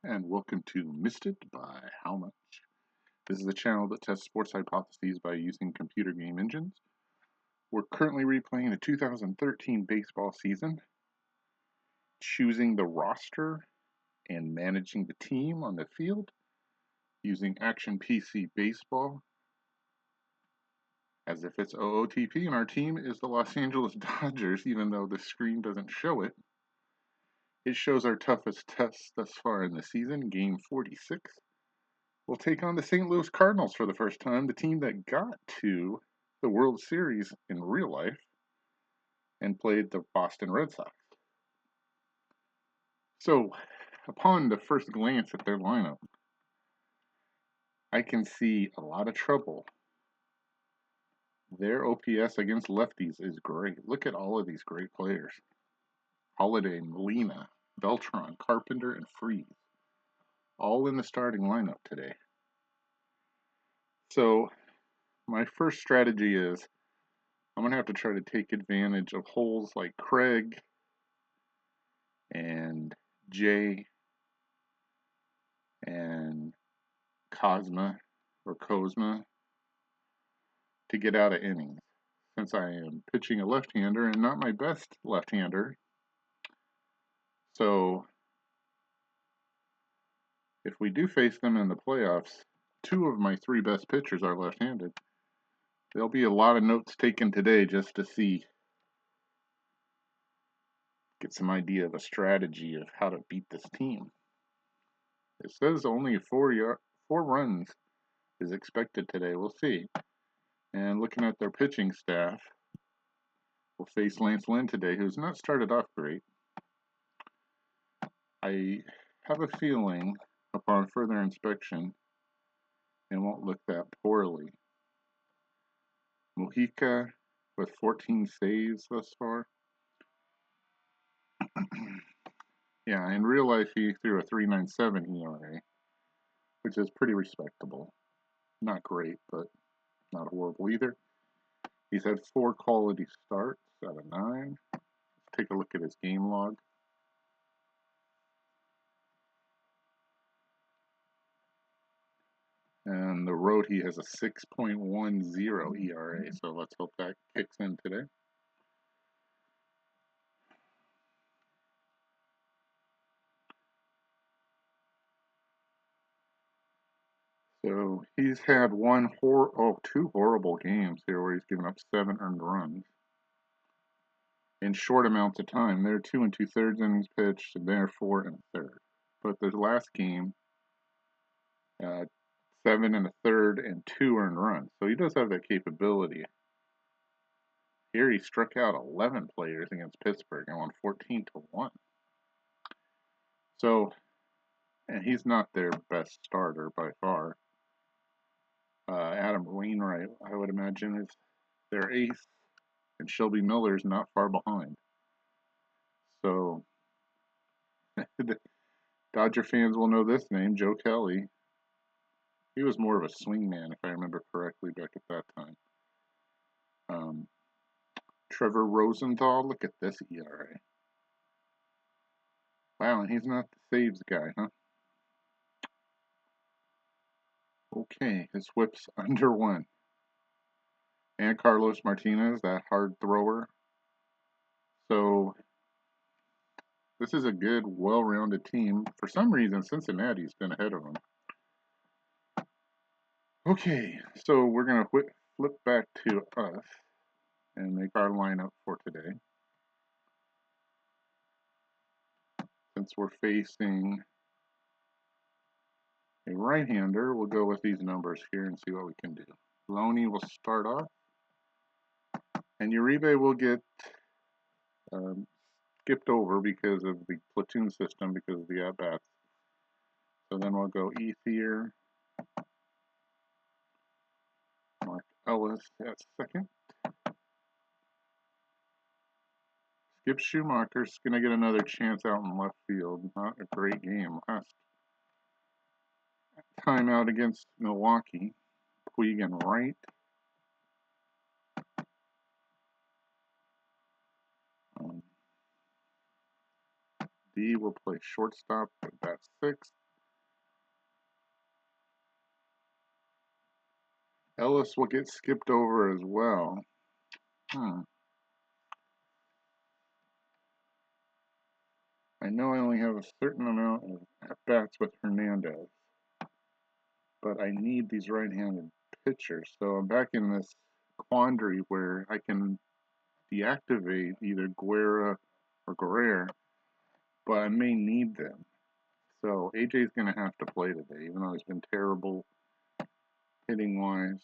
and welcome to Missed It by How Much. This is a channel that tests sports hypotheses by using computer game engines. We're currently replaying the 2013 baseball season, choosing the roster and managing the team on the field using Action PC Baseball as if it's OOTP, and our team is the Los Angeles Dodgers, even though the screen doesn't show it. It shows our toughest test thus far in the season, game 46. We'll take on the St. Louis Cardinals for the first time, the team that got to the World Series in real life and played the Boston Red Sox. So, upon the first glance at their lineup, I can see a lot of trouble. Their OPS against lefties is great. Look at all of these great players: Holiday, Molina, Beltran, Carpenter, and Freese, all in the starting lineup today. So, my first strategy is I'm going to have to try to take advantage of holes like Craig and Jay and Cosma to get out of innings. Since I am pitching a left-hander and not my best left-hander, so if we do face them in the playoffs, two of my three best pitchers are left-handed. There'll be a lot of notes taken today just to get some idea of a strategy of how to beat this team. It says only four runs is expected today. We'll see. And looking at their pitching staff, we'll face Lance Lynn today, who's not started off great. I have a feeling, upon further inspection, it won't look that poorly. Mojica with 14 saves thus far. Yeah, in real life he threw a 3.97 ERA, which is pretty respectable. Not great, but not horrible either. He's had 4 quality starts out of 9. Let's take a look at his game log. And the road, he has a 6.10 ERA, so let's hope that kicks in today. So he's had two horrible games here where he's given up 7 earned runs in short amounts of time. They're 2 2/3 innings pitched, and they're 4 1/3. But the last game, 7 1/3 and 2 earned runs. So he does have that capability. Here he struck out 11 players against Pittsburgh and won 14-1. So, and he's not their best starter by far. Adam Wainwright, I would imagine, is their ace, and Shelby Miller's not far behind. So, the Dodger fans will know this name, Joe Kelly. He was more of a swing man, if I remember correctly, back at that time. Trevor Rosenthal, look at this ERA. Wow, and he's not the saves guy, huh? Okay, his whip's under 1. And Carlos Martinez, that hard thrower. So, this is a good, well-rounded team. For some reason, Cincinnati's been ahead of them. Okay, so we're going to flip back to us and make our lineup for today. Since we're facing a right-hander, we'll go with these numbers here and see what we can do. Loney will start off, and Uribe will get skipped over because of the platoon system, because of the at-bats. So then we'll go Ethier, Mark Ellis at second. Skip Schumacher's going to get another chance out in left field. Not a great game last time out against Milwaukee. Puig in right. D will play shortstop at bat 6. Ellis will get skipped over as well. I know I only have a certain amount of at-bats with Hernandez, but I need these right-handed pitchers. So I'm back in this quandary where I can deactivate either Guerra or Guerrero, but I may need them. So AJ's going to have to play today, even though he's been terrible hitting wise,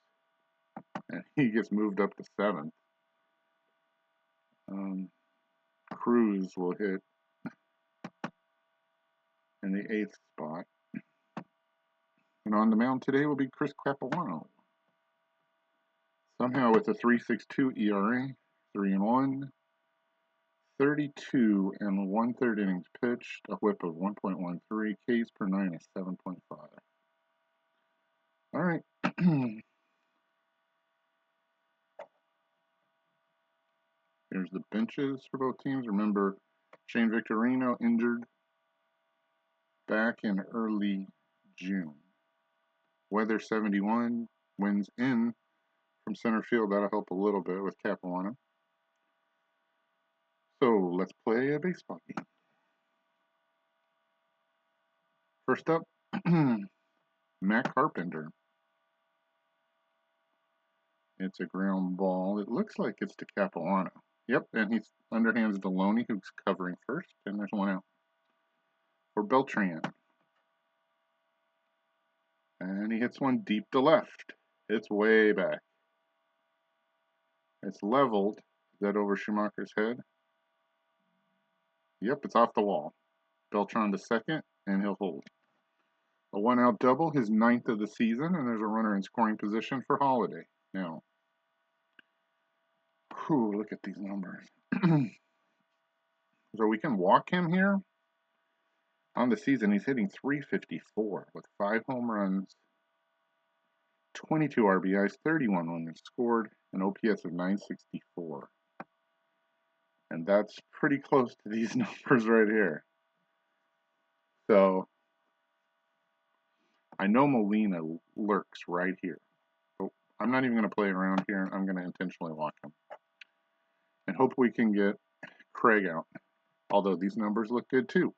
and he gets moved up to 7th. Cruz will hit in the 8th spot. And on the mound today will be Chris Capuano. Somehow with a 3.62 ERA, 3-1, 32 and 1/3 innings pitched, a whip of 1.13, Ks per 9 is 7.5. All right. Here's the benches for both teams. Remember, Shane Victorino injured back in early June. Weather 71, winds in from center field. That'll help a little bit with Capuano. So let's play a baseball game. First up, Matt Carpenter. It's a ground ball. It looks like it's to Capuano. Yep, and he's underhands Deloney, who's covering first, and there's one out. For Beltran. And he hits one deep to left. It's way back. It's leveled. Is that over Schumacher's head? Yep, it's off the wall. Beltran to second, and he'll hold. A 1-out double, his 9th of the season, and there's a runner in scoring position for Holiday. Now, look at these numbers. So we can walk him here. On the season, he's hitting .354 with 5 home runs, 22 RBIs, 31 runs scored, an OPS of .964. And that's pretty close to these numbers right here. So I know Molina lurks right here. So I'm not even going to play around here. I'm going to intentionally walk him. And hope we can get Craig out. Although these numbers look good too.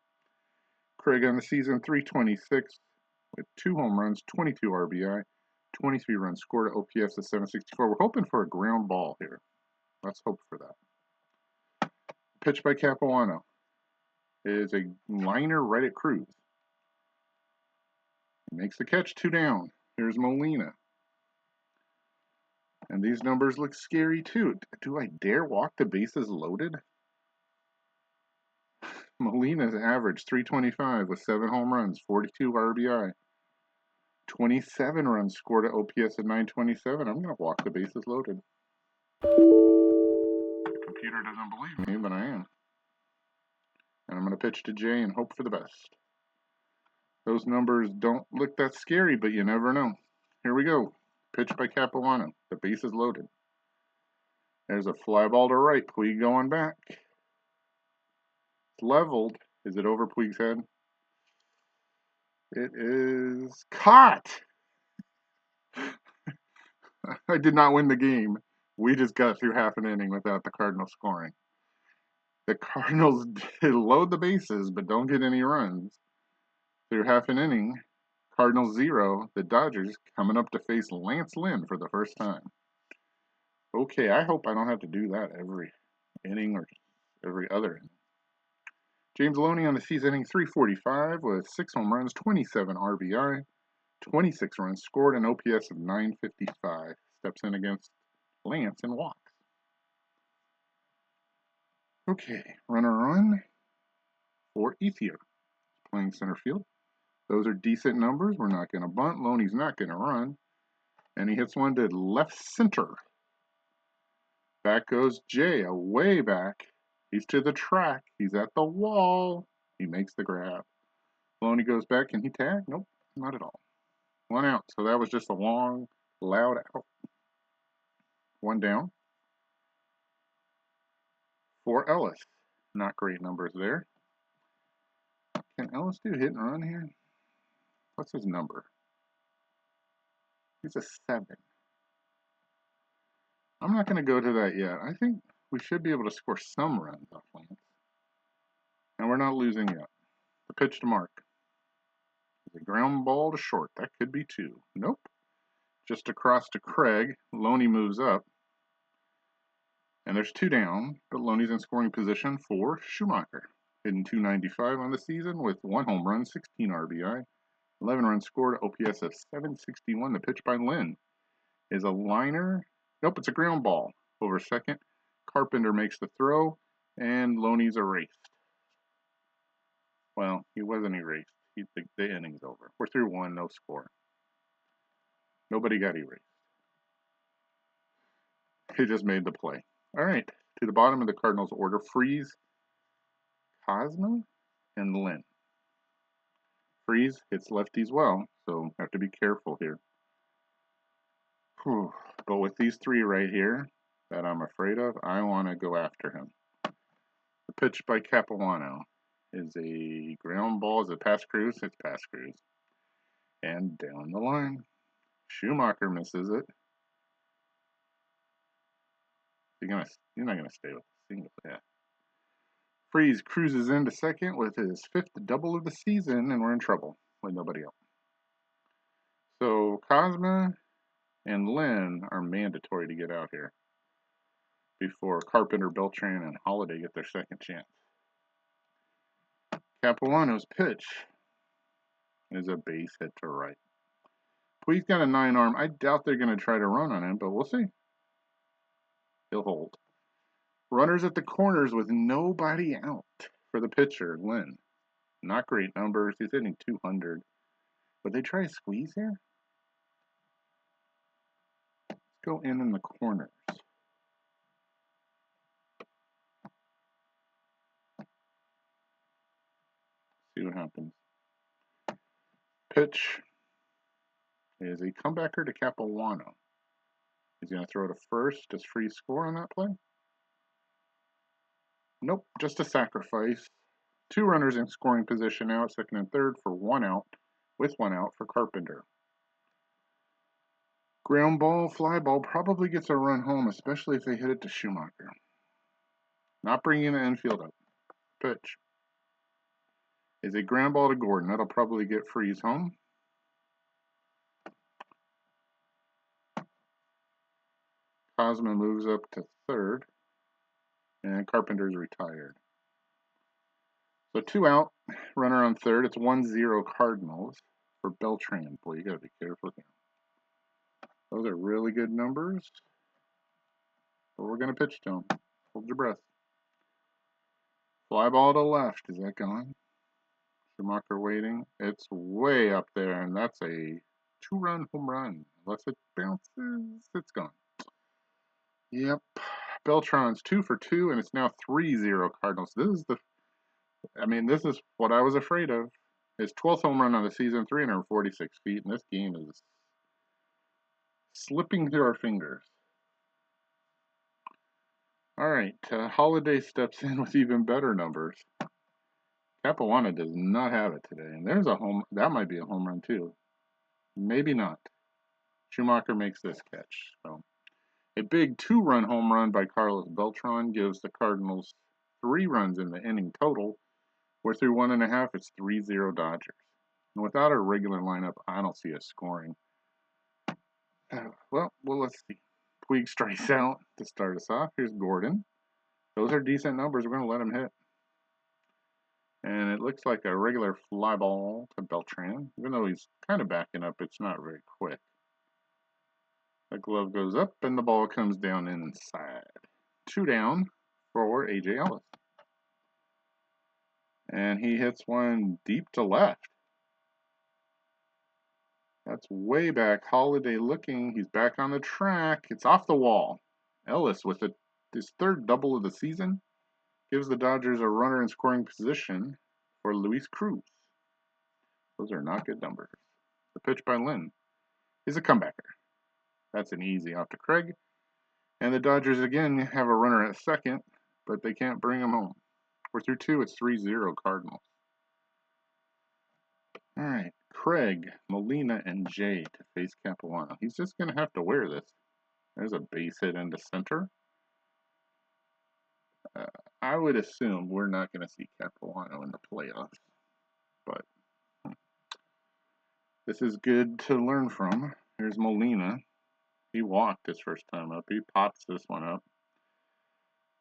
Craig on the season, .326 with 2 home runs, 22 RBI, 23 runs scored, OPS of .764. We're hoping for a ground ball here. Let's hope for that. Pitch by Capuano is a liner right at Cruz. He makes the catch, 2 down. Here's Molina. And these numbers look scary too. Do I dare walk the bases loaded? Molina's average .325 with 7 home runs, 42 RBI, 27 runs scored at OPS of .927. I'm going to walk the bases loaded. The computer doesn't believe me, but I am. And I'm going to pitch to Jay and hope for the best. Those numbers don't look that scary, but you never know. Here we go. Pitch by Capuano. The base is loaded. There's a fly ball to right. Puig going back. It's leveled. Is it over Puig's head? It is caught. I did not win the game. We just got through half an inning without the Cardinals scoring. The Cardinals did load the bases, but don't get any runs. Through half an inning, Cardinals 0, the Dodgers coming up to face Lance Lynn for the first time. Okay, I hope I don't have to do that every inning or every other inning. James Loney on the season inning, .345 with 6 home runs, 27 RBI, 26 runs scored, an OPS of .955. Steps in against Lance and walks. Okay, runner on for Ethier, playing center field. Those are decent numbers. We're not going to bunt. Loney's not going to run. And he hits one to left center. Back goes Jay, way back. He's to the track. He's at the wall. He makes the grab. Loney goes back. Can he tag? Nope, not at all. 1 out. So that was just a long, loud out. 1 down. For Ellis. Not great numbers there. Can Ellis do hit and run here? What's his number? He's a 7. I'm not going to go to that yet. I think we should be able to score some runs off Lance. And we're not losing yet. The pitch to Mark. The ground ball to short. That could be 2. Nope. Just across to Craig. Loney moves up. And there's 2 down, but Loney's in scoring position for Schumacher. Hitting .295 on the season with 1 home run, 16 RBI, 11 runs scored, OPS of .761. The pitch by Lynn is a liner. Nope, it's a ground ball over second. Carpenter makes the throw, and Loney's erased. Well, he wasn't erased. The inning's over. We're through 1, no score. Nobody got erased. He just made the play. All right, to the bottom of the Cardinals order, Freese, Cosma, and Lynn. Freese hits lefties well, so have to be careful here. Whew. But with these 3 right here that I'm afraid of, I want to go after him. The pitch by Capuano is a ground ball. Is it past Cruz? It's past Cruz. And down the line. Schumacher misses it. You're not gonna stay with the single. Yeah. Freese cruises into second with his 5th double of the season, and we're in trouble with nobody else. So Cosma and Lynn are mandatory to get out here before Carpenter, Beltran, and Holiday get their second chance. Capuano's pitch is a base hit to right. Puig's got a 9 arm. I doubt they're going to try to run on him, but we'll see. He'll hold. Runners at the corners with nobody out for the pitcher, Lynn. Not great numbers. He's hitting .200. But they try to squeeze here? Let's go in the corners. See what happens. Pitch is a comebacker to Capuano. He's going to throw to first. Does Freese score on that play? Nope, just a sacrifice. 2 runners in scoring position now, second and third for 1 out, with 1 out for Carpenter. Ground ball, fly ball probably gets a run home, especially if they hit it to Schumacher. Not bringing the infield up. Pitch is a ground ball to Gordon. That'll probably get Freese home. Cosma moves up to third, and Carpenter's retired. So 2 out, runner on third. It's 1-0 Cardinals for Beltran. Boy, you got to be careful here. Those are really good numbers. But we're going to pitch to them. Hold your breath. Fly ball to left. Is that gone? Schumacher waiting. It's way up there, and that's a 2-run home run. Unless it bounces, it's gone. Yep. Beltran's 2 for 2, and it's now 3-0 Cardinals. This is what I was afraid of. His 12th home run on the season, 346 feet, and this game is slipping through our fingers. All right, Holiday steps in with even better numbers. Capuano does not have it today, and there's a home. That might be a home run too. Maybe not. Schumacher makes this catch. So, a big 2-run home run by Carlos Beltran gives the Cardinals 3 runs in the inning total. We're through 1.5. It's 3-0 Dodgers. And without a regular lineup, I don't see us scoring. Well, let's see. Puig strikes out to start us off. Here's Gordon. Those are decent numbers. We're going to let him hit. And it looks like a regular fly ball to Beltran. Even though he's kind of backing up, it's not very quick. The glove goes up, and the ball comes down inside. 2 down for A.J. Ellis. And he hits one deep to left. That's way back. Holiday looking. He's back on the track. It's off the wall. Ellis with his 3rd double of the season gives the Dodgers a runner in scoring position for Luis Cruz. Those are not good numbers. The pitch by Lynn is a comebacker. That's an easy off to Craig. And the Dodgers again have a runner at second, but they can't bring him home. We're through 2. It's 3-0 Cardinals. All right, Craig, Molina, and Jay to face Capuano. He's just going to have to wear this. There's a base hit into center. I would assume we're not going to see Capuano in the playoffs, but this is good to learn from. Here's Molina. He walked his first time up. He pops this one up.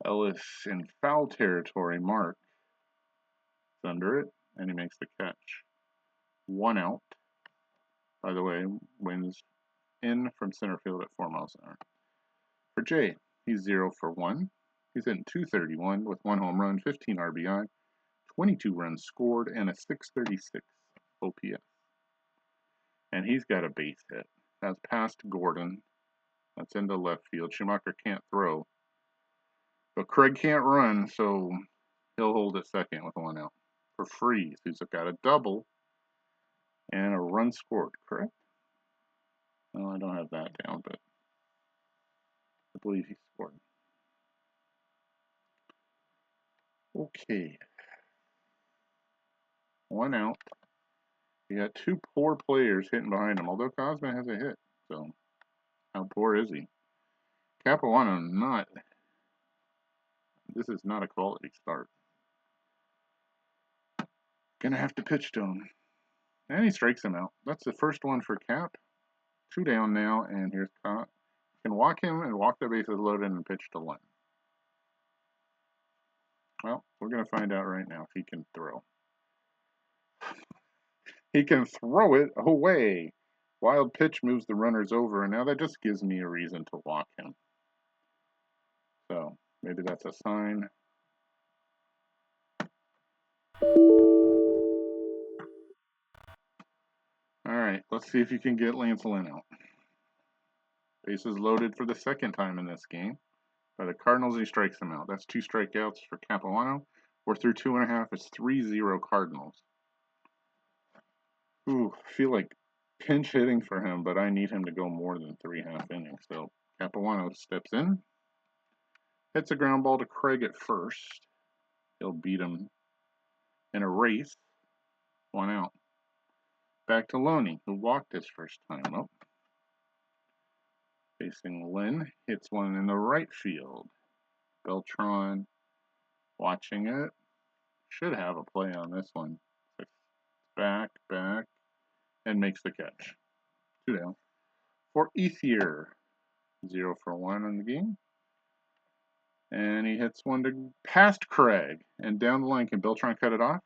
Ellis in foul territory. Mark is under it, and he makes the catch. 1 out. By the way, wins in from center field at 4 miles an hour. For Jay, he's 0 for 1. He's hitting .231 with 1 home run, 15 RBI, 22 runs scored, and a .636 OPS. And he's got a base hit. That's past Gordon. That's into left field. Schumacher can't throw. But Craig can't run, so he'll hold it second with 1 out. For Freeze, who's got a double and a run scored, correct? No, I don't have that down, but I believe he scored. Okay. 1 out. You got 2 poor players hitting behind him, although Cosman has a hit. So, how poor is he? Capuano, not. This is not a quality start. Gonna have to pitch to him. And he strikes him out. That's the first one for Cap. 2 down now, and here's Cop. You can walk him and walk the bases loaded and pitch to Lynn. Well, we're gonna find out right now if he can throw. He can throw it away. Wild pitch moves the runners over, and now that just gives me a reason to walk him. So, maybe that's a sign. Alright, let's see if you can get Lance Lynn out. Bases loaded for the second time in this game. By the Cardinals, he strikes him out. That's 2 strikeouts for Capuano. We're through 2.5. It's 3-0 Cardinals. Ooh, I feel like pinch hitting for him, but I need him to go more than 3.5 innings. So Capuano steps in, hits a ground ball to Craig at first. He'll beat him in a race. 1 out. Back to Loney, who walked his first time up. Facing Lynn, hits one in the right field. Beltran watching it. Should have a play on this one. Back, and makes the catch. 2 down. For Ethier, 0 for 1 in the game. And he hits one to past Craig and down the line. Can Beltran cut it off?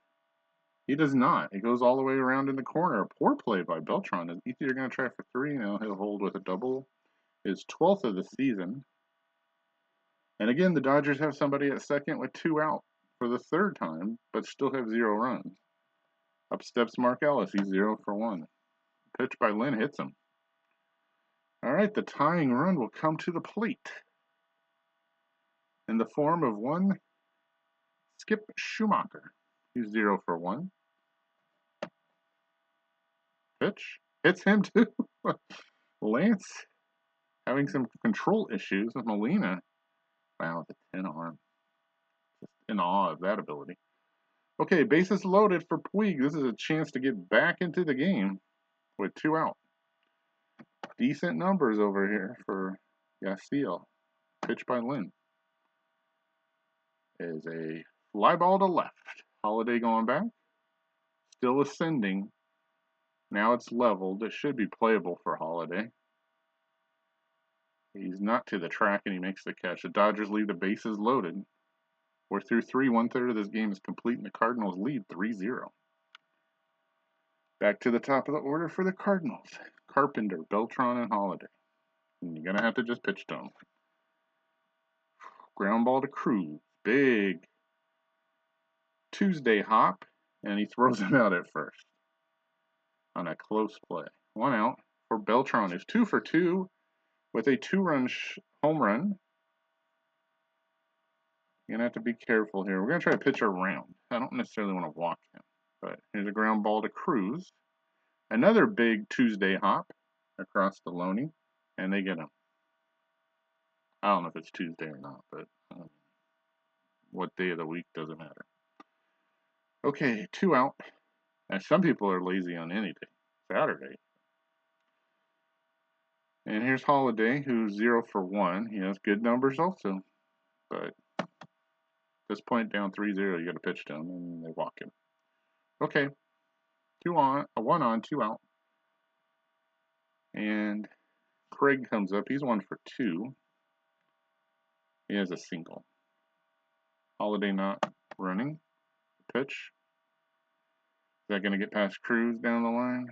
He does not. It goes all the way around in the corner. A poor play by Beltran. Is Ethier going to try for 3? No, he'll hold with a double. His 12th of the season. And again, the Dodgers have somebody at second with 2 out for the 3rd time, but still have 0 runs. Up steps Mark Ellis. He's 0 for 1. Pitch by Lynn hits him. All right, the tying run will come to the plate in the form of one Skip Schumacher. He's 0 for 1. Pitch hits him too. Lance having some control issues with Molina. Wow, the 10 arm. Just in awe of that ability. Okay, bases loaded for Puig. This is a chance to get back into the game with 2 out. Decent numbers over here for Yasiel. Pitch by Lynn. Is a fly ball to left. Holiday going back. Still ascending. Now it's leveled. It should be playable for Holiday. He's not to the track and he makes the catch. The Dodgers leave the bases loaded. We're through 3. 1/3 of this game is complete and the Cardinals lead 3-0. Back to the top of the order for the Cardinals. Carpenter, Beltran, and Holiday. And you're going to have to just pitch to them. Ground ball to Cruz. Big Tuesday hop. And he throws him out at first. On a close play. 1 out for Beltran. Is 2 for 2 with a 2-run home run. You're going to have to be careful here. We're going to try to pitch around. I don't necessarily want to walk him. But here's a ground ball to Cruz. Another big Tuesday hop across the Loney. And they get him. I don't know if it's Tuesday or not, but what day of the week doesn't matter. Okay, 2 out. And some people are lazy on any day. Saturday. And here's Holiday, who's 0 for 1. He has good numbers also. But at this point, down 3-0, you got to pitch to him, and they walk him. Okay. 1 on, 2 out. And Craig comes up. He's 1 for 2. He has a single. Holiday not running. Pitch. Is that going to get past Cruz down the line?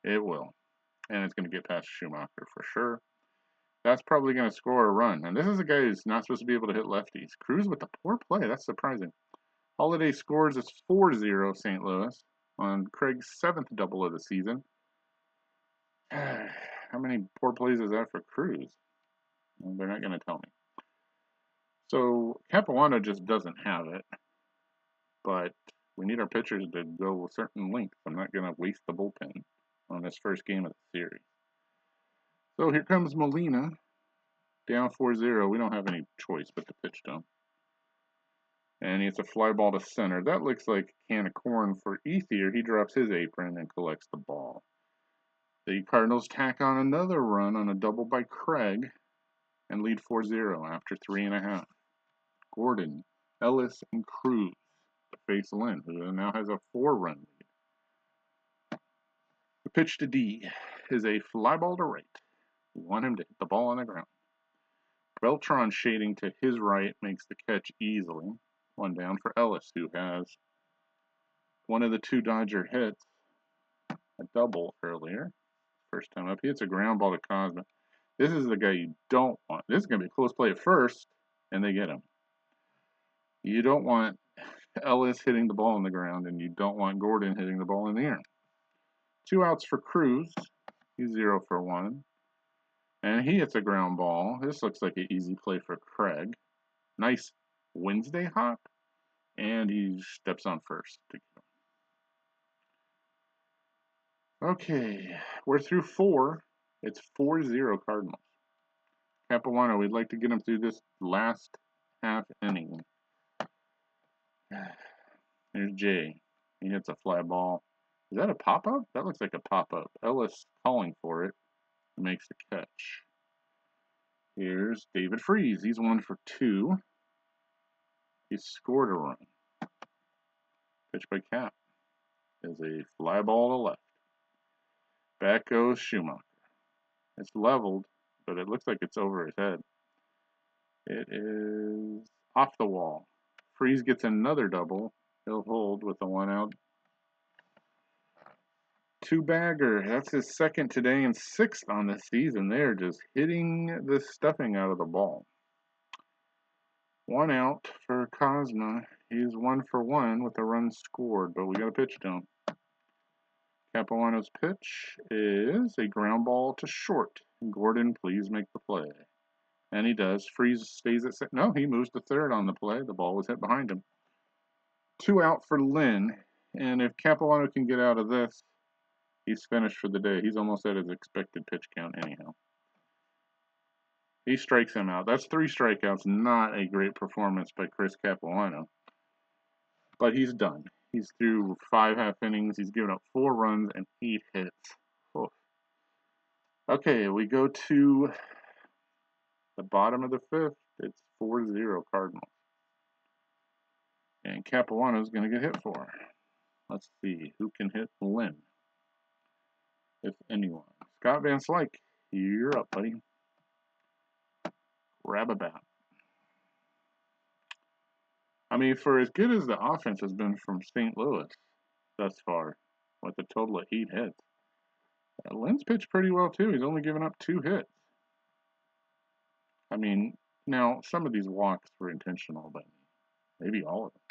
It will. And it's going to get past Schumacher for sure. That's probably going to score a run. And this is a guy who's not supposed to be able to hit lefties. Cruz with the poor play. That's surprising. Holiday scores. It's 4-0 St. Louis on Craig's 7th double of the season. How many poor plays is that for Cruz? Well, they're not going to tell me. So Capuano just doesn't have it. But we need our pitchers to go a certain length. I'm not going to waste the bullpen on this first game of the series. So here comes Molina. Down 4-0. We don't have any choice but to pitch to him. And it's a fly ball to center. That looks like a can of corn for Ethier. He drops his apron and collects the ball. The Cardinals tack on another run on a double by Craig and lead 4-0 after 3.5. Gordon, Ellis, and Cruz to face Lynn, who now has a 4-run lead. The pitch to D is a fly ball to right. We want him to hit the ball on the ground. Beltran shading to his right makes the catch easily. 1 down for Ellis, who has one of the 2 Dodger hits, a double earlier. First time up, he hits a ground ball to Cosma. This is the guy you don't want. This is going to be a close play at first, and they get him. You don't want Ellis hitting the ball on the ground, and you don't want Gordon hitting the ball in the air. 2 outs for Cruz. He's 0 for 1. And he hits a ground ball. This looks like an easy play for Craig. Nice Wednesday hop. And he steps on first. Okay, we're through 4. It's 4-0 Cardinals. Capuano, we'd like to get him through this last half inning. Here's Jay. He hits a fly ball. Is that a pop-up? That looks like a pop-up. Ellis calling for it. Makes the catch. Here's David Freese. He's 1 for 2. He scored a run. Pitch by Cap is a fly ball to left. Back goes Schumacher. It's leveled, but it looks like it's over his head. It is off the wall. Freese gets another double. He'll hold with the 1 out. 2-bagger. That's his 2nd today and 6th on the season. They're just hitting the stuffing out of the ball. 1 out for Cosma. He's 1 for 1 with a run scored, but we got a pitch to him. Capuano's pitch is a ground ball to short. Gordon, please make the play. And he does. Freese stays at second. No, he moves to third on the play. The ball was hit behind him. 2 out for Lynn. And if Capuano can get out of this, he's finished for the day. He's almost at his expected pitch count anyhow. He strikes him out. That's 3 strikeouts. Not a great performance by Chris Capuano. But he's done. He's through 5 half innings. He's given up 4 runs and 8 hits. Oh. Okay, we go to the bottom of the 5th. It's 4-0 Cardinals. And Capuano's going to get hit for. Let's see who can hit Lynn, if anyone. Scott Van Slyke, you're up, buddy. Grab a bat. I mean, for as good as the offense has been from St. Louis thus far, with a total of 8 hits, Lynn's pitched pretty well too. He's only given up 2 hits. I mean, now some of these walks were intentional, but maybe all of them.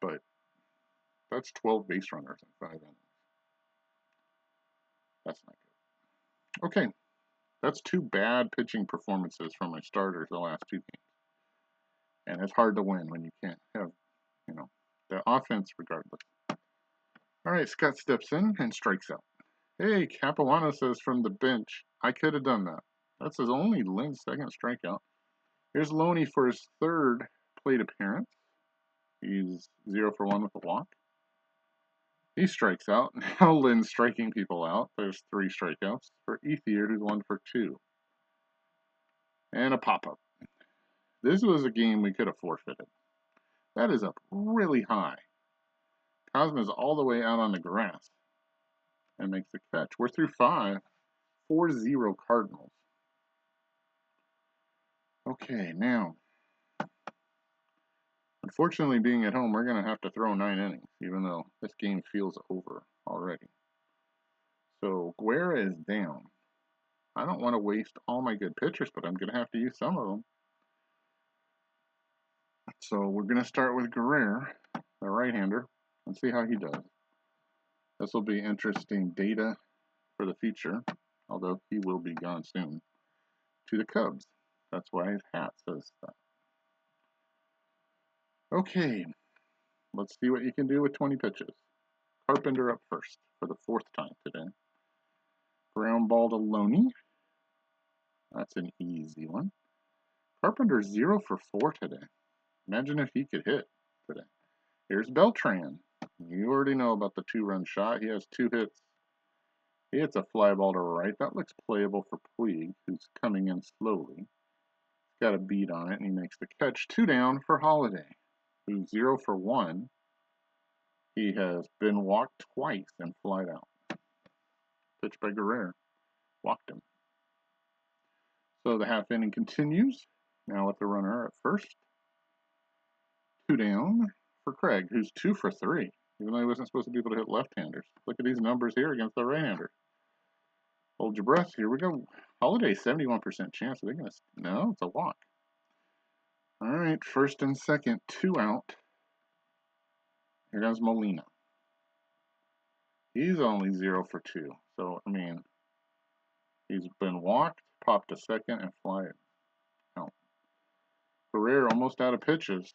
But that's 12 base runners in 5 innings. That's not good. Okay, that's 2 bad pitching performances from my starters the last 2 games. And it's hard to win when you can't have, the offense regardless. All right, Scott steps in and strikes out. Hey, Capuano says from the bench, I could have done that. That's his only Lynn's 2nd strikeout. Here's Loney for his 3rd plate appearance. He's 0 for 1 with a walk. He strikes out. Now Lynn's striking people out. There's 3 strikeouts for Ethier, who's 1 for 2. And a pop-up. This was a game we could have forfeited. That is up really high. Cosma's all the way out on the grass and makes the catch. We're through 5. 4-0 Cardinals. Okay, now, unfortunately, being at home, we're going to have to throw 9 innings, even though this game feels over already. So, Guerra is down. I don't want to waste all my good pitchers, but I'm going to have to use some of them. So, we're going to start with Guerrero, the right-hander, and see how he does. This will be interesting data for the future, although he will be gone soon, to the Cubs. That's why his hat says that. Okay, let's see what you can do with 20 pitches. Carpenter up first for the 4th time today. Ground ball to Loney. That's an easy one. Carpenter 0 for 4 today. Imagine if he could hit today. Here's Beltran. You already know about the 2-run shot. He has 2 hits. He hits a fly ball to right. That looks playable for Puig, who's coming in slowly. Got a beat on it, and he makes the catch. 2 down for Holiday, who's 0 for 1. He has been walked twice and flied out. Pitch by Guerrero. Walked him. So the half inning continues. Now with the runner at first. 2 down for Craig, who's 2 for 3. Even though he wasn't supposed to be able to hit left-handers. Look at these numbers here against the right-hander. Hold your breath. Here we go. Holiday, 71% chance. Are they going to... No, it's a walk. All right, first and second, 2 out. Here comes Molina. He's only 0 for 2. So, I mean, he's been walked, popped a second, and fly out. Guerrero almost out of pitches.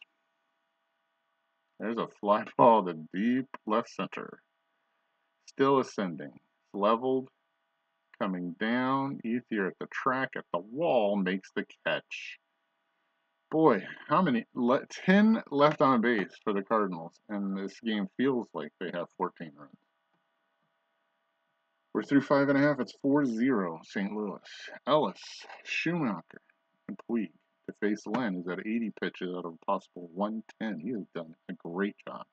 There's a fly ball to deep left center. Still ascending. It's leveled. Coming down. Ethier at the track, at the wall, makes the catch. Boy, how many? 10 left on base for the Cardinals, and this game feels like they have 14 runs. We're through 5.5. It's 4-0 St. Louis. Ellis, Schumacher, and Puig to face Lynn, who's at 80 pitches out of a possible 110. He has done a great job.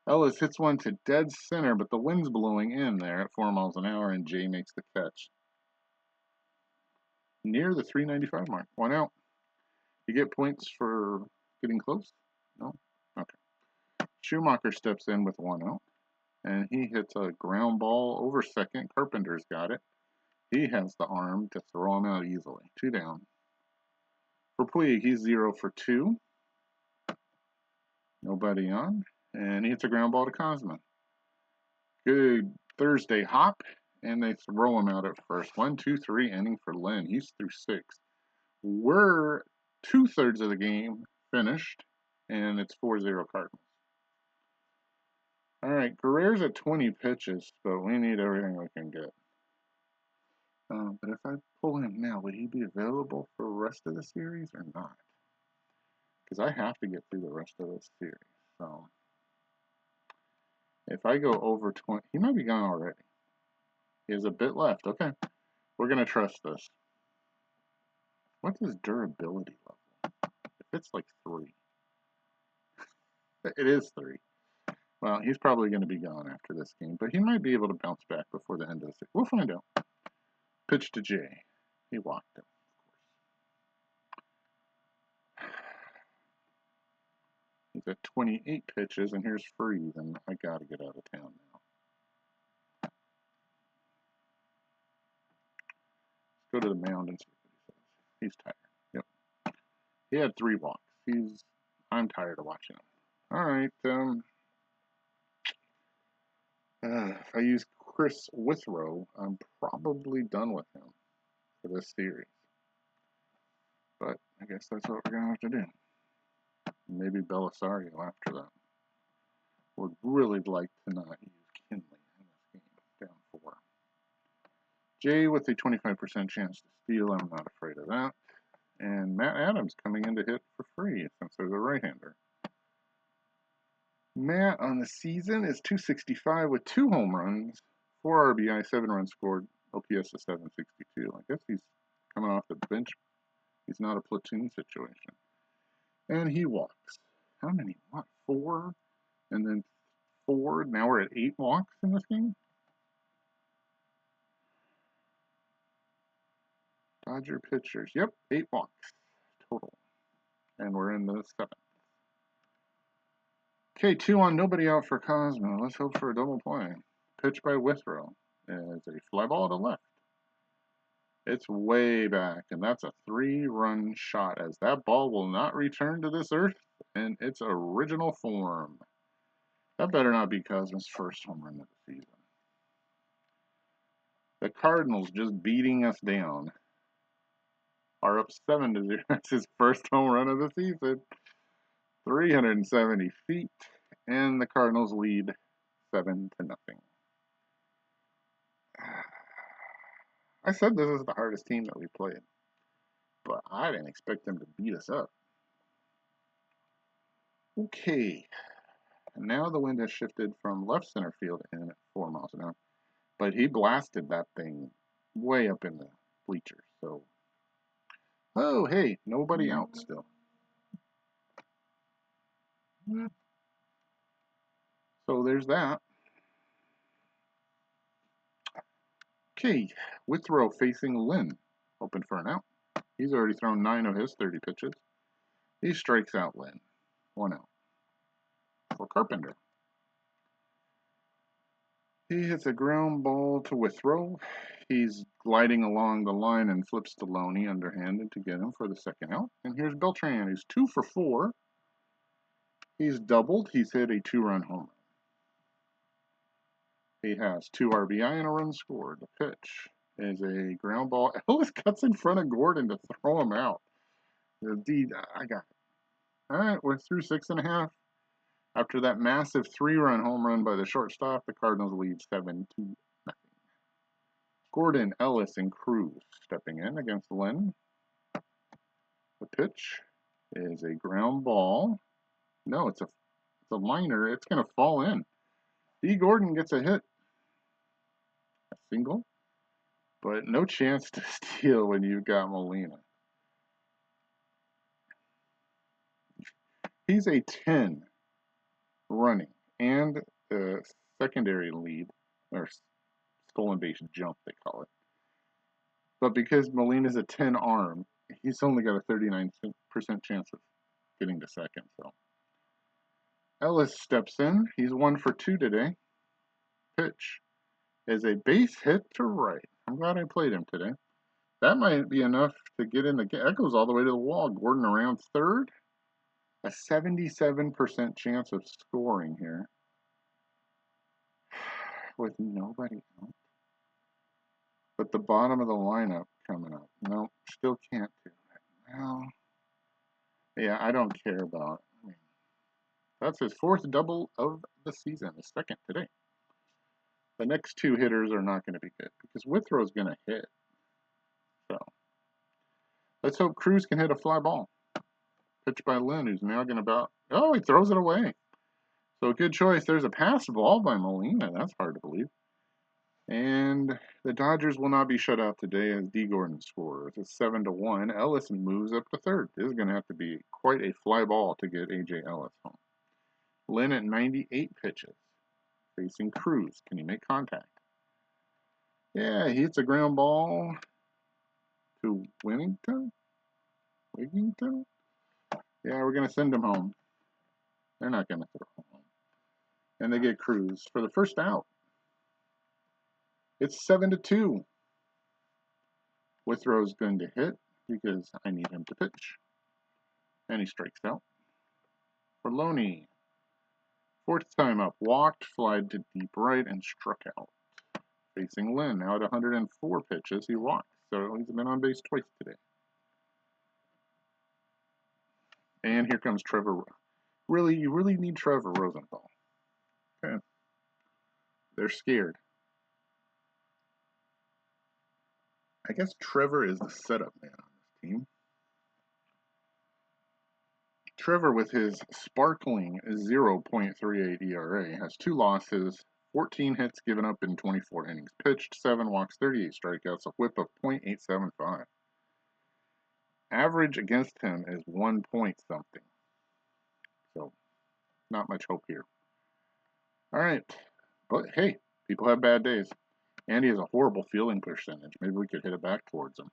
Ellis hits one to dead center, but the wind's blowing in there at 4 miles an hour, and Jay makes the catch. Near the 395 mark. 1 out. You get points for getting close? No? Okay. Schumacher steps in with 1 out, and he hits a ground ball over second. Carpenter's got it. He has the arm to throw him out easily. 2 down. For Puig, he's 0 for 2. Nobody on. And he hits a ground ball to Cosma. Good Thursday hop, and they throw him out at first. 1, 2, 3 inning for Lynn. He's through 6. We're 2/3 of the game finished, and it's 4-0 Cardinals. All right, Guerrero's at 20 pitches, but we need everything we can get. But if I pull him now, would he be available for the rest of the series or not? Because I have to get through the rest of this series. So if I go over 20, he might be gone already. He has a bit left. Okay, we're going to trust this. What's his durability level? If it's like 3. It is 3. Well, he's probably going to be gone after this game, but he might be able to bounce back before the end of the season. We'll find out. Pitch to Jay. He walked him, of course. He's at 28 pitches, and here's Freeze, and I got to get out of town now. Let's go to the mound and see what he says. He's tired. Yep. He had 3 walks. I'm tired of watching him. All right. If I use Chris Withrow, I'm probably done with him for this series. But I guess that's what we're going to have to do. Maybe Belisario after that. Would really like to not use Kinley in this game, down 4. Jay with a 25% chance to steal. I'm not afraid of that. And Matt Adams coming in to hit for free since there's a right-hander. Matt on the season is 265 with 2 home runs, 4 RBI, 7 runs scored, OPS is 762. I guess he's coming off the bench. He's not a platoon situation. And he walks. How many? What? 4? And then 4. Now we're at 8 walks in this game? Dodger pitchers. Yep, 8 walks total. And we're in the 7th. Okay, 2 on, nobody out for Cosmo. Let's hope for a double play. Pitch by Withrow is a fly ball to left. It's way back, and that's a 3-run shot, as that ball will not return to this earth in its original form. That better not be Cosmo's first home run of the season. The Cardinals just beating us down are up 7-0. That's his first home run of the season. 370 feet, and the Cardinals lead 7-0. I said this is the hardest team that we played, but I didn't expect them to beat us up. Okay, and now the wind has shifted from left center field in at 4 miles an hour, but he blasted that thing way up in the bleachers. So, oh hey, nobody out still. So there's that. Okay, Withrow facing Lynn, open for an out. He's already thrown 9 of his 30 pitches. He strikes out Lynn. 1 out. For Carpenter. He hits a ground ball to Withrow. He's gliding along the line and flips to Loney underhanded to get him for the 2nd out. And here's Beltran, who's 2 for 4. He's doubled. He's hit a 2-run home run. He has 2 RBI and a run scored. The pitch is a ground ball. Ellis cuts in front of Gordon to throw him out. Indeed, I got it. All right, we're through 6.5. After that massive 3-run home run by the shortstop, the Cardinals lead 7-0. Gordon, Ellis, and Cruz stepping in against Lynn. The pitch is a ground ball. No, it's a liner. It's going to fall in. D. Gordon gets a hit. A single. But no chance to steal when you've got Molina. He's a 10 running and the secondary lead, or stolen base jump, they call it. But because Molina's a 10 arm, he's only got a 39% chance of getting to second. So Ellis steps in. He's 1 for 2 today. Pitch is a base hit to right. I'm glad I played him today. That might be enough to get in the game. That goes all the way to the wall. Gordon around third. A 77% chance of scoring here with nobody out. But the bottom of the lineup coming up. No, still can't do it. Well, yeah, I don't care about it. I mean, that's his 4th double of the season, the 2nd today. The next 2 hitters are not going to be good because Withrow's going to hit. So let's hope Cruz can hit a fly ball. Pitch by Lynn, who's now going to about. Oh, he throws it away. So good choice. There's a pass ball by Molina. That's hard to believe. And the Dodgers will not be shut out today as D. Gordon scores. It's 7-1. Ellis moves up to third. This is going to have to be quite a fly ball to get A.J. Ellis home. Lynn at 98 pitches. Facing Cruz. Can he make contact? Yeah, he hits a ground ball to Wigington. Yeah, we're going to send him home. They're not going to throw him home. And they get Cruz for the first out. It's 7-2. Withrow's going to hit because I need him to pitch. And he strikes out. For Loney. 4th time up. Walked, flied to deep right, and struck out. Facing Lynn. Now at 104 pitches, he walked. So he's been on base twice today. And here comes Trevor. You really need Trevor Rosenthal. Okay. They're scared. I guess Trevor is the setup man on this team. Trevor, with his sparkling 0.38 ERA, has 2 losses, 14 hits given up in 24 innings pitched, 7 walks, 38 strikeouts, a whip of .875. Average against him is 1 point something. So, not much hope here. All right. But hey, people have bad days. Andy has a horrible fielding percentage. Maybe we could hit it back towards him.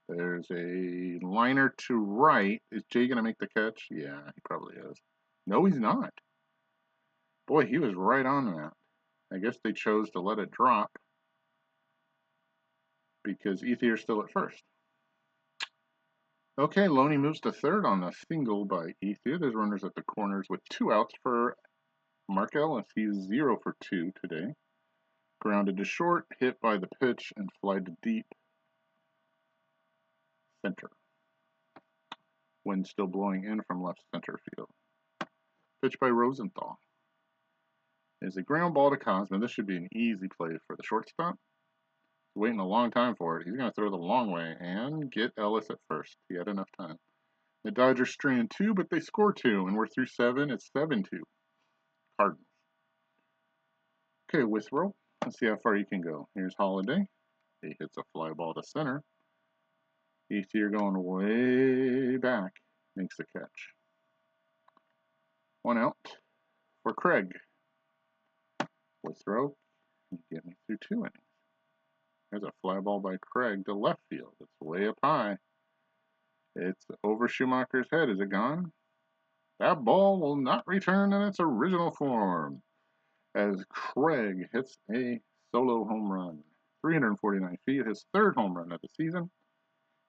There's a liner to right. Is Jay going to make the catch? Yeah, he probably is. No, he's not. Boy, he was right on that. I guess they chose to let it drop because Ethier's still at first. Okay, Loney moves to third on a single by Ethier. There's runners at the corners with 2 outs for Mark Ellis. He's 0 for 2 today. Grounded to short, hit by the pitch, and fly to deep center. Wind still blowing in from left center field. Pitch by Rosenthal. Is a ground ball to Cosman. This should be an easy play for the shortstop. Waiting a long time for it. He's going to throw the long way and get Ellis at first. He had enough time. The Dodgers strand 2, but they score 2, and we're through 7. It's 7-2. Cardinals. Okay, Withrow. Let's see how far you can go. Here's Holiday. He hits a fly ball to center. Ethier going way back. Makes the catch. 1 out for Craig. Withrow. Get me through 2 innings. There's a fly ball by Craig to left field. It's way up high. It's over Schumacher's head. Is it gone? That ball will not return in its original form as Craig hits a solo home run. 349 feet, his 3rd home run of the season,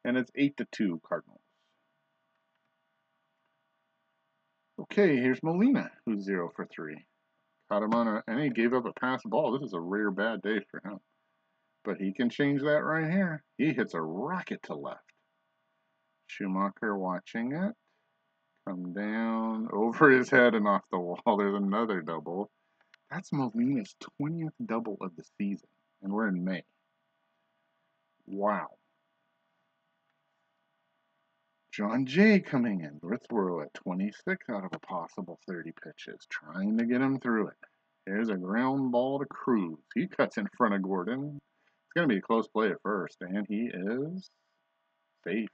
and it's 8-2 Cardinals. Okay, here's Molina, who's 0 for 3. Caught him on and he gave up a pass ball. This is a rare bad day for him. But he can change that right here. He hits a rocket to left. Schumacher watching it. Come down over his head and off the wall. There's another double. That's Molina's 20th double of the season. And we're in May. Wow. John Jay coming in. Withrow at 26 out of a possible 30 pitches. Trying to get him through it. Here's a ground ball to Cruz. He cuts in front of Gordon. It's going to be a close play at first. And he is safe.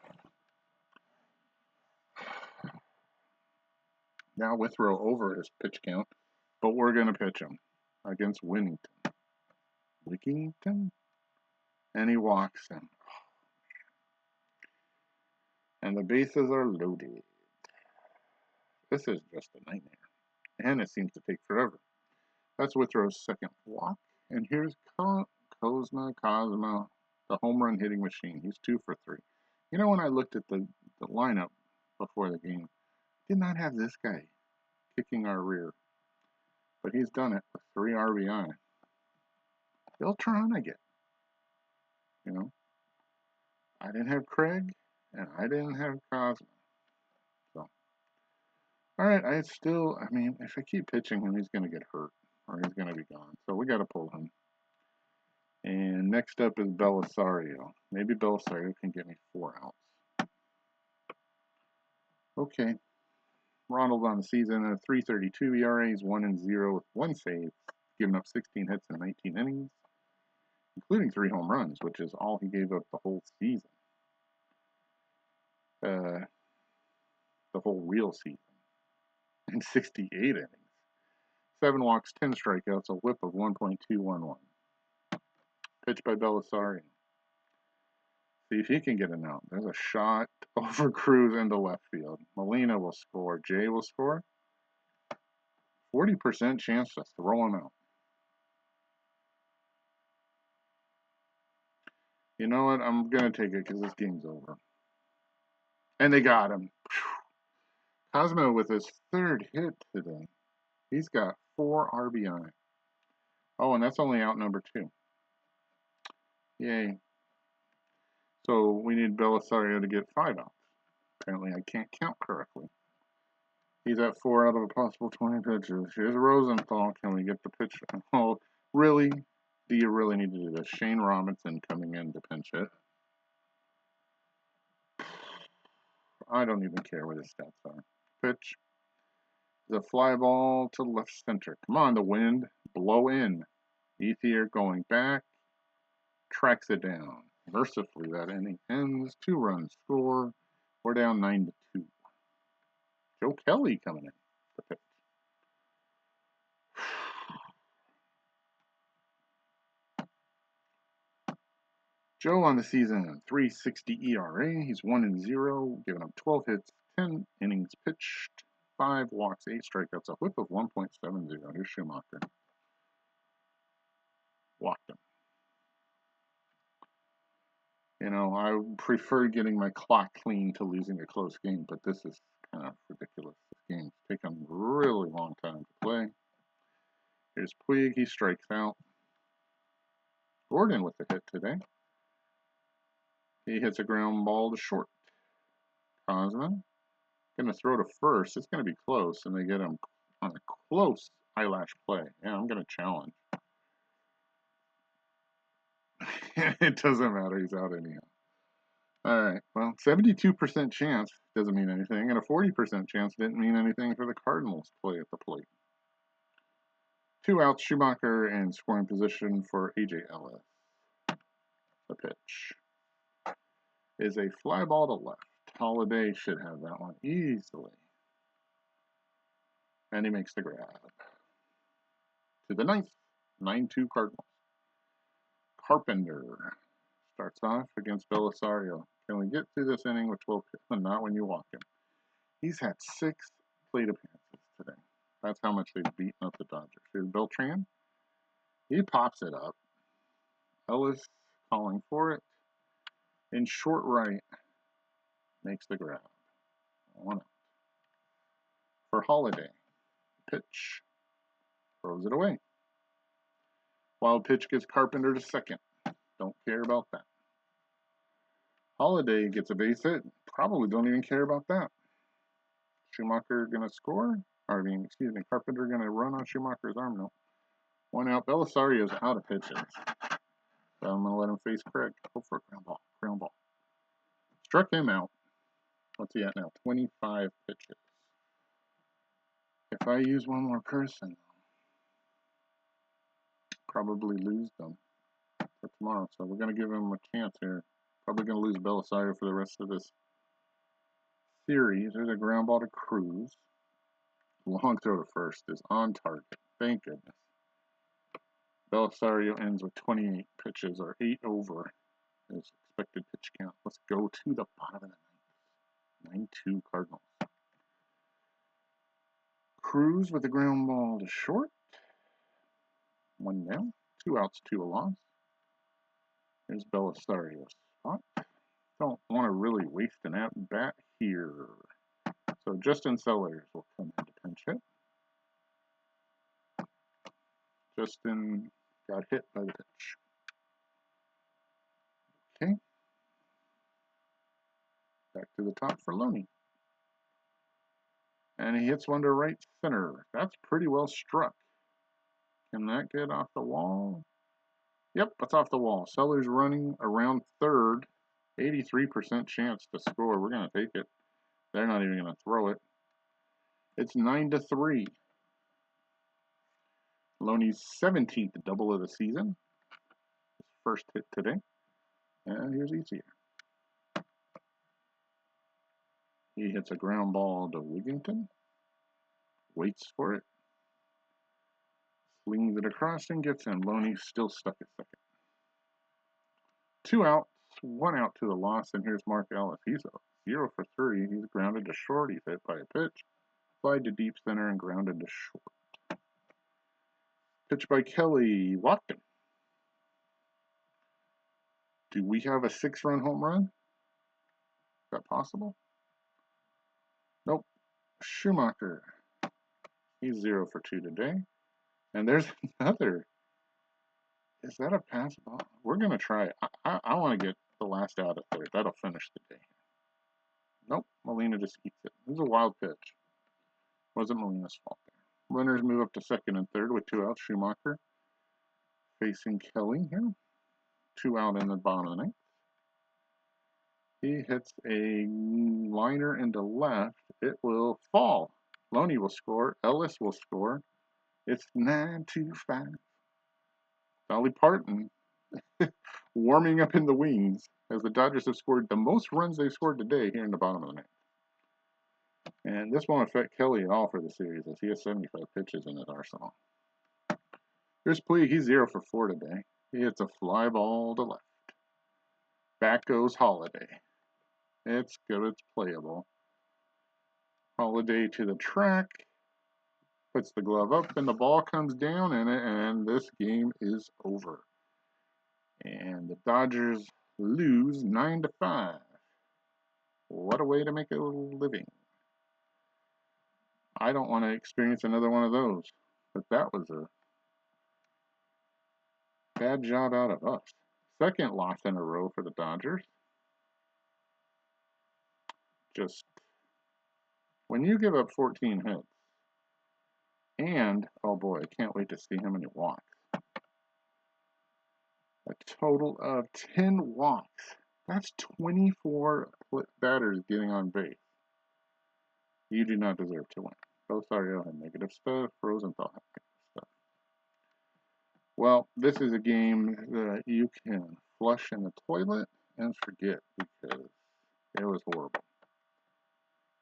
Now Withrow over his pitch count. But we're going to pitch him against Winnington. Wigington? And he walks him. And the bases are loaded. This is just a nightmare. And it seems to take forever. That's Withrow's 2nd walk. And here's Cosma, the home run hitting machine. He's 2 for 3. You know, when I looked at the lineup before the game, did not have this guy kicking our rear. But he's done it with 3 RBI. Beltran, I get. You know, I didn't have Craig, and I didn't have Cosmo. So, all right, I mean, if I keep pitching him, he's going to get hurt, or he's going to be gone. So we got to pull him. And next up is Belisario. Maybe Belisario can get me 4 outs. Okay. Ronald on the season, a 3.32 ERA, he's 1-0 with 1 save, giving up 16 hits in 19 innings, including 3 home runs, which is all he gave up the whole season. The whole real season. In 68 innings. 7 walks, 10 strikeouts, a whip of 1.211. Pitch by Belisario. See if he can get an out. There's a shot over Cruz into left field. Molina will score. Jay will score. 40% chance to throw him out. You know what? I'm going to take it because this game's over. And they got him. Cosmo with his 3rd hit today. He's got 4 RBI. Oh, and that's only out number 2. Yay. So we need Belisario to get 5 outs. Apparently I can't count correctly. He's at 4 out of a possible 20 pitches. Here's Rosenthal. Can we get the pitch? Oh, really? Do you really need to do this? Shane Robinson coming in to pinch hit. I don't even care what his stats are. Pitch. The fly ball to left center. Come on, the wind. Blow in. Ethier going back. Tracks it down. Mercifully, that inning ends. 2-run score. We're down 9-2. Joe Kelly coming in. The pitch. Joe on the season, 3.60 ERA. He's 1-0, giving up 12 hits, 10 innings pitched, 5 walks, 8 strikeouts, a whip of 1.70. Here's Schumacher. Walked him. You know, I prefer getting my clock clean to losing a close game, but this is kind of ridiculous. This game's taken a really long time to play. Here's Puig. He strikes out. Gordon with the hit today. He hits a ground ball to short. Cosman going to throw to first. It's going to be close, and they get him on a close eyelash play. Yeah, I'm going to challenge. It doesn't matter. He's out anyhow. All right. Well, 72% chance doesn't mean anything, and a 40% chance didn't mean anything for the Cardinals play at the plate. 2 outs, Schumacher in scoring position for A.J. Ellis. The pitch is a fly ball to left. Holiday should have that one easily. And he makes the grab. To the 9th, 9-2 Cardinals. Carpenter starts off against Belisario. Can we get through this inning with 12 hits? Not when you walk him. He's had 6 plate appearances today. That's how much they've beaten up the Dodgers. Here's Beltran. He pops it up. Ellis calling for it. In short right, makes the grab. 1 out. For Holiday. Pitch. Throws it away. Wild pitch gets Carpenter to second. Don't care about that. Holiday gets a base hit. Probably don't even care about that. Schumacher going to score? Carpenter going to run on Schumacher's arm? No. 1 out. Belisario's out of pitches. So I'm going to let him face Craig. Go for a ground ball. Ground ball. Struck him out. What's he at now? 25 pitches. If I use one more person, probably lose them for tomorrow. So we're going to give him a chance here. Probably going to lose Belisario for the rest of this series. There's a ground ball to Cruz. Long throw to first is on target. Thank goodness. Belisario ends with 28 pitches, or 8 over his expected pitch count. Let's go to the bottom of the 9th. 9-2 Cardinals. Cruz with the ground ball to short. 1 down. 2 outs, 2 a loss. Here's Belisario's spot. Don't want to really waste an at-bat here. So Justin Sellers will come in to pinch hit. Justin got hit by the pitch. Okay. Back to the top for Loney. And he hits one to right center. That's pretty well struck. Can that get off the wall? Yep, that's off the wall. Sellers running around third. 83% chance to score. We're going to take it. They're not even going to throw it. It's 9-3. Loney's 17th double of the season. His first hit today. And here's Ethier. He hits a ground ball to Wigginton. Waits for it. Slings it across and gets in. Loney's still stuck at second. 2 outs, 1 out to the loss, and here's Mark Ellis. He's 0 for 3. He's grounded to short. He's hit by a pitch. Flied to deep center and grounded to short. Pitch by Kelly. Walked him. Do we have a 6-run home run? Is that possible? Nope. Schumacher. He's 0 for 2 today. And there's another. Is that a pass ball? We're going to try it. I want to get the last out at third. That'll finish the day. Nope. Molina just eats it. This is a wild pitch. Wasn't Molina's fault there. Runners move up to second and third with 2 outs. Schumacher facing Kelly here. 2 out in the bottom of the 9th. He hits a liner into left. It will fall. Loney will score. Ellis will score. It's 9-5. Dolly Parton warming up in the wings as the Dodgers have scored the most runs they've scored today here in the bottom of the ninth. And this won't affect Kelly at all for the series as he has 75 pitches in his arsenal. Here's Puig. He's 0 for 4 today. He hits a fly ball to left. Back goes Holiday. It's good. It's playable. Holiday to the track. Puts the glove up and the ball comes down in it, and this game is over. And the Dodgers lose 9-5. What a way to make a living. I don't want to experience another one of those, but that was a bad job out of us. Second loss in a row for the Dodgers. Just when you give up 14 hits, and oh boy, I can't wait to see how many walks. A total of 10 walks. That's 24 batters getting on base. You do not deserve to win. Rosario had negative stuff. Rosenthal had negative stuff. Well, this is a game that you can flush in the toilet and forget because it was horrible.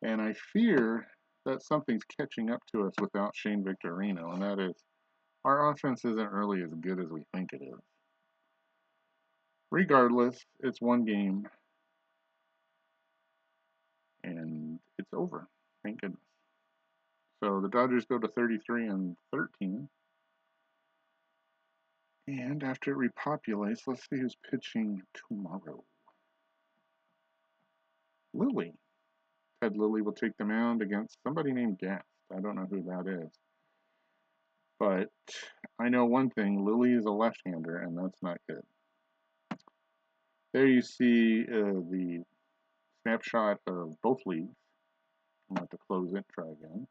And I fear that something's catching up to us without Shane Victorino, and that is our offense isn't really as good as we think it is. Regardless, it's one game, and it's over. Thank goodness. So the Dodgers go to 33-13. And after it repopulates, let's see who's pitching tomorrow. Lilly. Ted Lilly will take the mound against somebody named Gast. I don't know who that is. But I know one thing. Lilly is a left-hander, and that's not good. There you see the snapshot of both leagues. I'm going to have to close it, try again.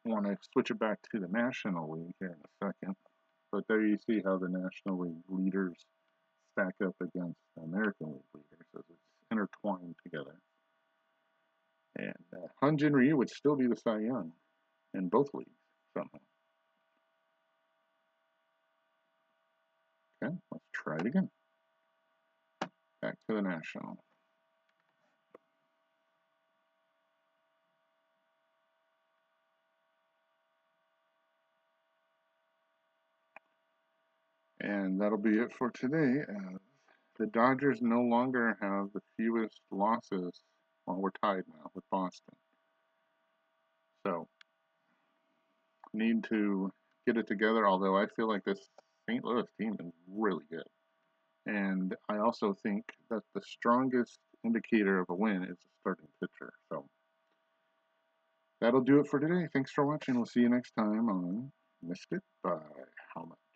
Want to switch it back to the National League here in a second. But there you see how the National League leaders stack up against the American League leaders as it's intertwined together. And Hyun-Jin Ryu would still be the Cy Young in both leagues somehow. Okay, let's try it again. Back to the National. And that'll be it for today. The Dodgers no longer have the fewest losses. Well, we're tied now with Boston. So, need to get it together, although I feel like this St. Louis team is really good. And I also think that the strongest indicator of a win is the starting pitcher. So, that'll do it for today. Thanks for watching. We'll see you next time on Missed It by Helmet.